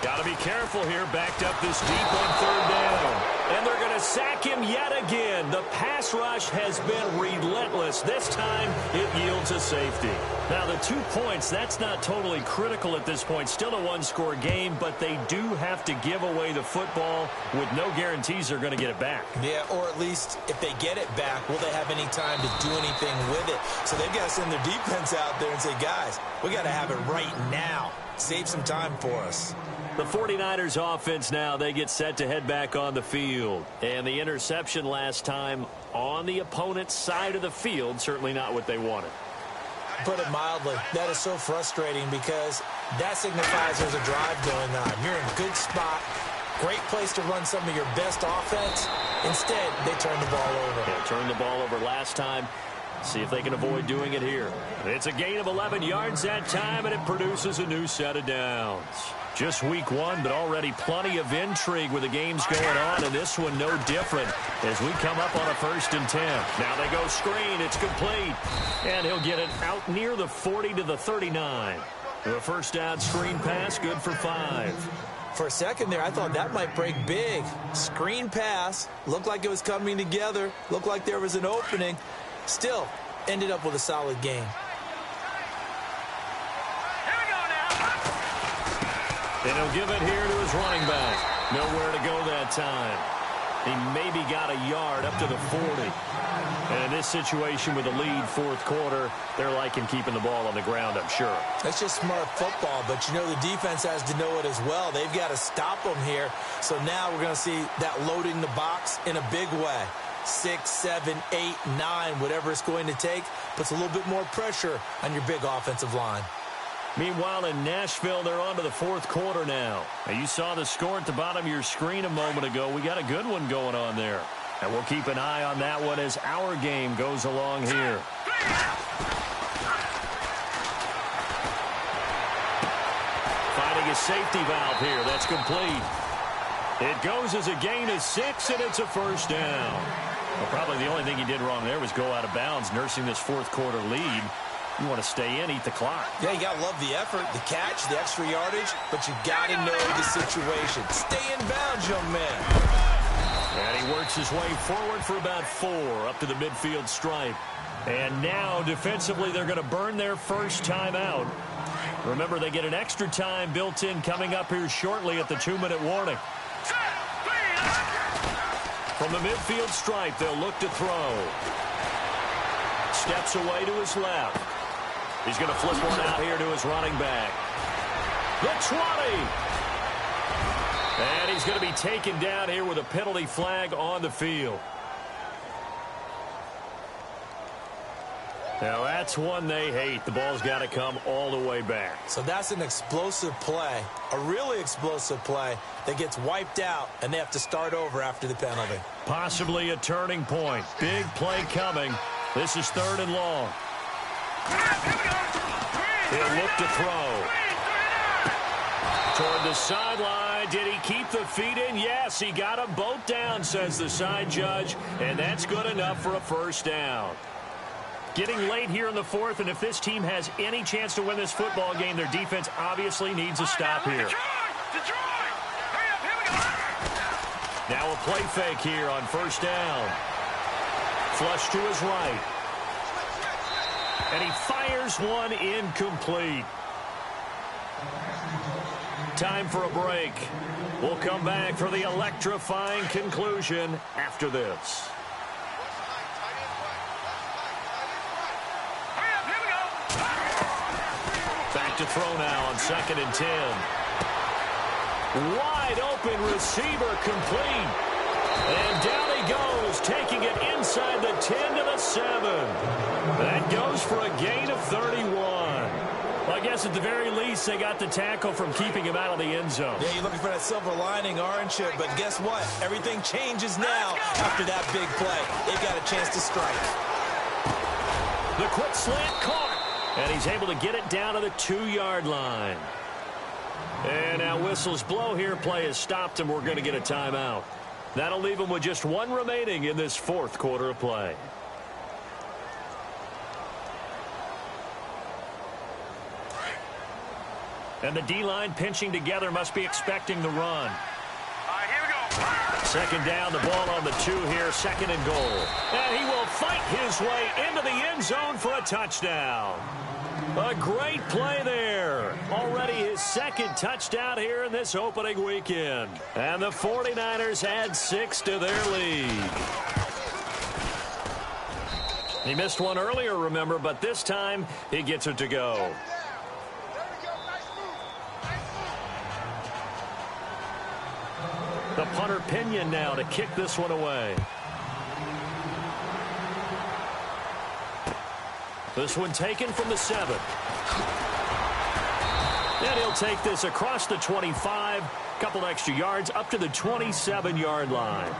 [SPEAKER 2] Got to be careful here, backed up this deep on 3rd down. And they're going to sack him yet again. The pass rush has been relentless. This time, it yields a safety. Now, the 2 points, that's not totally critical at this point. Still a one-score game, but they do have to give away the football with no guarantees they're going to get it back.
[SPEAKER 3] Yeah, or at least if they get it back, will they have any time to do anything with it? So they've got to send their defense out there and say, guys, we got to have it right now. Save some time for us.
[SPEAKER 2] The 49ers offense now, they get set to head back on the field. And the interception last time on the opponent's side of the field, certainly not what they wanted.
[SPEAKER 3] Put it mildly, that is so frustrating because that signifies there's a drive going on. You're in a good spot, great place to run some of your best offense. Instead, they turn the ball over.
[SPEAKER 2] Yeah, turned the ball over last time. See if they can avoid doing it here. It's a gain of 11 yards that time, and it produces a new set of downs. Just week 1, but already plenty of intrigue with the games going on, and this one no different as we come up on a 1st and 10. Now they go screen. It's complete. And he'll get it out near the 40 to the 39. The 1st down screen pass, good for 5.
[SPEAKER 3] For a second there, I thought that might break big. Screen pass. Looked like it was coming together. Looked like there was an opening. Still, ended up with a solid game.
[SPEAKER 2] And he'll give it here to his running back. Nowhere to go that time. He maybe got a yard up to the 40. And in this situation with the lead 4th quarter, they're liking keeping the ball on the ground, I'm sure.
[SPEAKER 3] That's just smart football, but you know the defense has to know it as well. They've got to stop them here. So now we're going to see that loading the box in a big way. 6, 7, 8, 9, whatever it's going to take, puts a little bit more pressure on your big offensive line.
[SPEAKER 2] Meanwhile, in Nashville, they're on to the 4th quarter now. Now, you saw the score at the bottom of your screen a moment ago. We got a good one going on there. And we'll keep an eye on that one as our game goes along here. Finding a safety valve here. That's complete. It goes as a gain of 6, and it's a first down. Well, probably the only thing he did wrong there was go out of bounds, nursing this fourth quarter lead. You want to stay in, eat the clock.
[SPEAKER 3] Yeah, you got to love the effort, the catch, the extra yardage, but you got to know the situation. Stay in bounds, young man.
[SPEAKER 2] And he works his way forward for about 4 up to the midfield stripe. And now, defensively, they're going to burn their first time out. Remember, they get an extra time built in coming up here shortly at the 2-minute warning. From the midfield stripe, they'll look to throw. Steps away to his left. He's going to flip one out here to his running back. The 20. And he's going to be taken down here with a penalty flag on the field. Now, that's one they hate. The ball's got to come all the way back.
[SPEAKER 3] So that's an explosive play, a really explosive play that gets wiped out, and they have to start over after the penalty.
[SPEAKER 2] Possibly a turning point. Big play coming. This is 3rd and long. He'll look to throw. Toward the sideline. Did he keep the feet in? Yes, he got them both down, says the side judge, and that's good enough for a first down. Getting late here in the 4th, and if this team has any chance to win this football game, their defense obviously needs a stop here. Now a play fake here on first down. Flush to his right. And he fires one incomplete. Time for a break. We'll come back for the electrifying conclusion after this. Back to throw now on 2nd and 10. Wide open receiver complete. And down he goes, taking it inside the 10 to the 7. That goes for a gain of 31. Well, I guess at the very least, they got the tackle from keeping him out of the end zone.
[SPEAKER 3] Yeah, you're looking for that silver lining, aren't you? But guess what? Everything changes now after that big play. They've got a chance to strike.
[SPEAKER 2] The quick slant caught. And he's able to get it down to the 2-yard line. And now whistles blow here. Play has stopped, and we're going to get a timeout. That'll leave him with just 1 remaining in this 4th quarter of play. And the D-line pinching together, must be expecting the run.
[SPEAKER 4] Here we go.
[SPEAKER 2] 2nd down, the ball on the 2 here, 2nd and goal. And he will fight his way into the end zone for a touchdown. A great play there. Already his 2nd touchdown here in this opening weekend. And the 49ers add 6 to their lead. He missed one earlier, remember, but this time he gets it to go. The punter Pinion now to kick this one away. This one taken from the 7. And he'll take this across the 25. Couple extra yards up to the 27-yard line.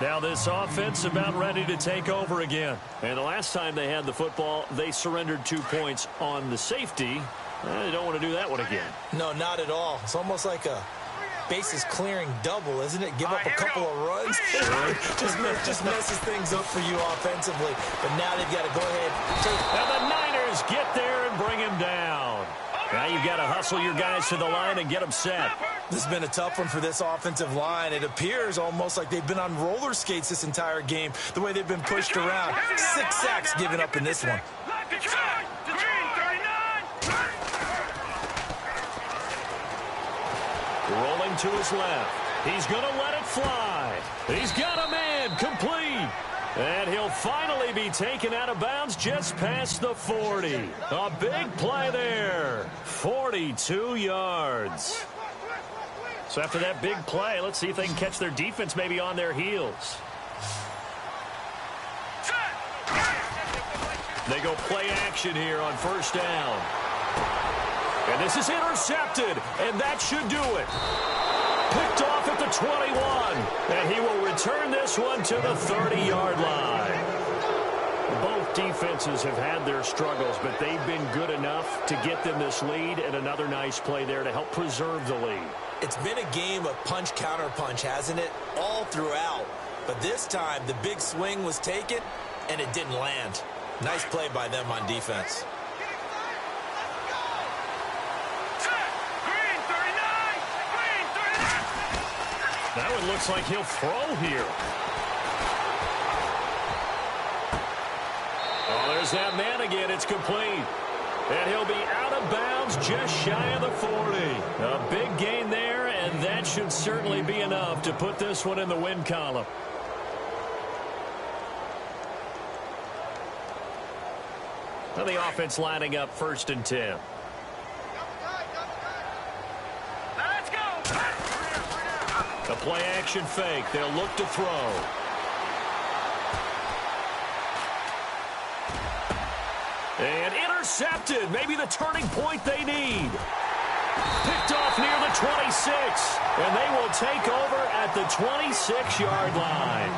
[SPEAKER 2] Now this offense about ready to take over again. And the last time they had the football, they surrendered 2 points on the safety. They don't want to do that one again.
[SPEAKER 3] No, not at all. It's almost like a bases clearing double, isn't it? Give up a couple of runs. just messes things up for you offensively. But now they've got to go ahead and take.
[SPEAKER 2] Now the Niners get there and bring him down. Now you've got to hustle your guys to the line and get them set.
[SPEAKER 3] This has been a tough one for this offensive line. It appears almost like they've been on roller skates this entire game, the way they've been pushed around. 6 sacks given up in this one.
[SPEAKER 2] Rolling to his left. He's going to let it fly. He's got a man complete. And he'll finally be taken out of bounds just past the 40. A big play there. 42 yards. So after that big play, let's see if they can catch their defense maybe on their heels. They go play action here on first down. And this is intercepted, and that should do it. Picked off at the the 21. And he will return this one to the 30-yard line. Both defenses have had their struggles, but they've been good enough to get them this lead, and another nice play there to help preserve the lead.
[SPEAKER 3] It's been a game of punch-counter-punch, hasn't it? All throughout. But this time, the big swing was taken, and it didn't land. Nice play by them on defense.
[SPEAKER 2] That one looks like he'll throw here. Oh, there's that man again. It's complete. And he'll be out of bounds just shy of the 40. A big gain there, and that should certainly be enough to put this one in the win column. And the offense lining up 1st and 10.
[SPEAKER 4] Let's go.
[SPEAKER 2] A play-action fake. They'll look to throw. And intercepted. Maybe the turning point they need. Picked off near the 26. And they will take over at the 26-yard line.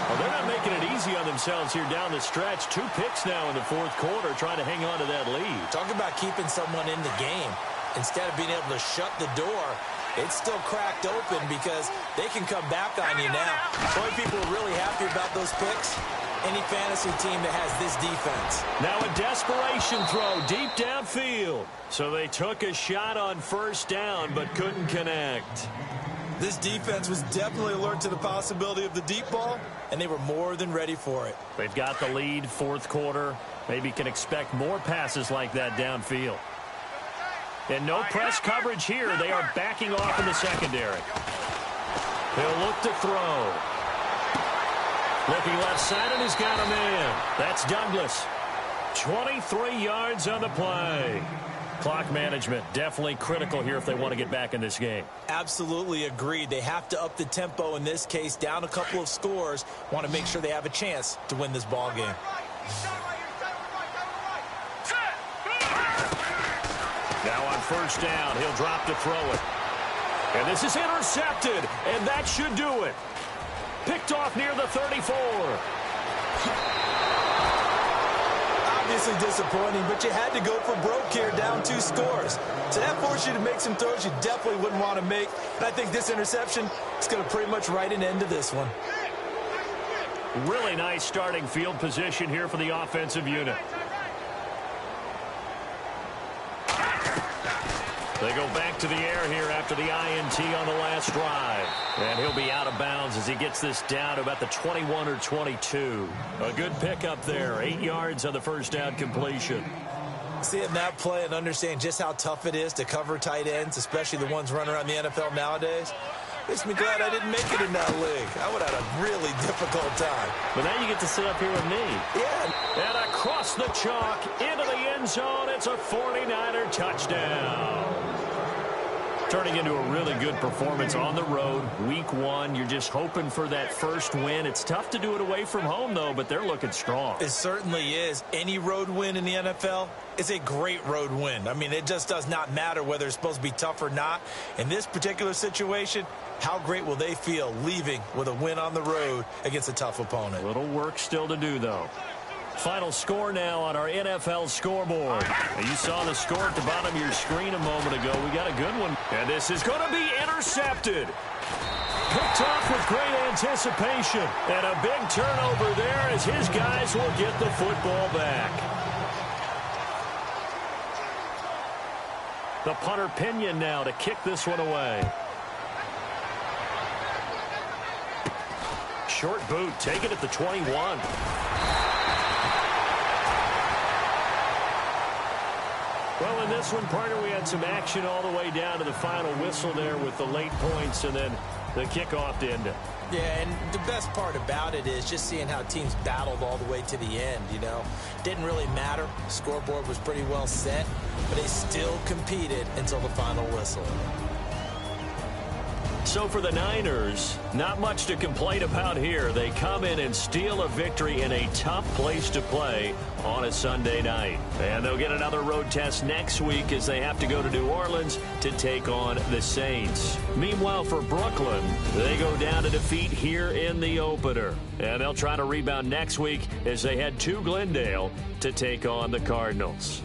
[SPEAKER 2] Well, they're not making it easy on themselves here down the stretch. 2 picks now in the 4th quarter trying to hang on to that lead.
[SPEAKER 3] Talk about keeping someone in the game. Instead of being able to shut the door, it's still cracked open because they can come back on you now. The only people are really happy about those picks, any fantasy team that has this defense.
[SPEAKER 2] Now a desperation throw deep downfield. So they took a shot on 1st down but couldn't connect.
[SPEAKER 3] This defense was definitely alert to the possibility of the deep ball, and they were more than ready for it.
[SPEAKER 2] They've got the lead, 4th quarter. Maybe can expect more passes like that downfield. And no press coverage here. They are backing off in the secondary. He'll look to throw. Looking left side, and he's got a man. That's Douglas. 23 yards on the play. Clock management definitely critical here if they want to get back in this game.
[SPEAKER 3] Absolutely agreed. They have to up the tempo in this case, down a couple of scores. Want to make sure they have a chance to win this ball game.
[SPEAKER 2] Now on 1st down, he'll drop to throw it. And this is intercepted, and that should do it. Picked off near the 34.
[SPEAKER 3] Obviously disappointing, but you had to go for broke here, down 2 scores. So that forced you to make some throws you definitely wouldn't want to make. And I think this interception is going to pretty much write an end to this one.
[SPEAKER 2] Really nice starting field position here for the offensive unit. They go back to the air here after the INT on the last drive. And he'll be out of bounds as he gets this down to about the 21 or 22. A good pickup there. 8 yards on the 1st down completion.
[SPEAKER 3] Seeing that play and understanding just how tough it is to cover tight ends, especially the ones running around the NFL nowadays, makes me glad I didn't make it in that league. I would have had a really difficult time.
[SPEAKER 2] But now you get to sit up here with me.
[SPEAKER 3] Yeah.
[SPEAKER 2] And across the chalk, into the end zone, it's a 49er touchdown. Turning into a really good performance on the road. Week 1, you're just hoping for that first win. It's tough to do it away from home, though, but they're looking strong.
[SPEAKER 3] It certainly is. Any road win in the NFL is a great road win. I mean, it just does not matter whether it's supposed to be tough or not. In this particular situation, how great will they feel leaving with a win on the road against a tough opponent?
[SPEAKER 2] A little work still to do, though. Final score now on our NFL scoreboard. Now, you saw the score at the bottom of your screen a moment ago. We got a good one. And this is going to be intercepted. Picked off with great anticipation. And a big turnover there as his guys will get the football back. The punter Pinion now to kick this one away. Short boot, take it at the 21. Well, in this one, partner, we had some action all the way down to the final whistle there with the late points and then the kickoff to end it.
[SPEAKER 3] Yeah, and the best part about it is just seeing how teams battled all the way to the end, you know. Didn't really matter. Scoreboard was pretty well set, but they still competed until the final whistle.
[SPEAKER 2] So for the Niners, not much to complain about here. They come in and steal a victory in a tough place to play on a Sunday night. And they'll get another road test next week as they have to go to New Orleans to take on the Saints. Meanwhile, for Brooklyn, they go down to defeat here in the opener. And they'll try to rebound next week as they head to Glendale to take on the Cardinals.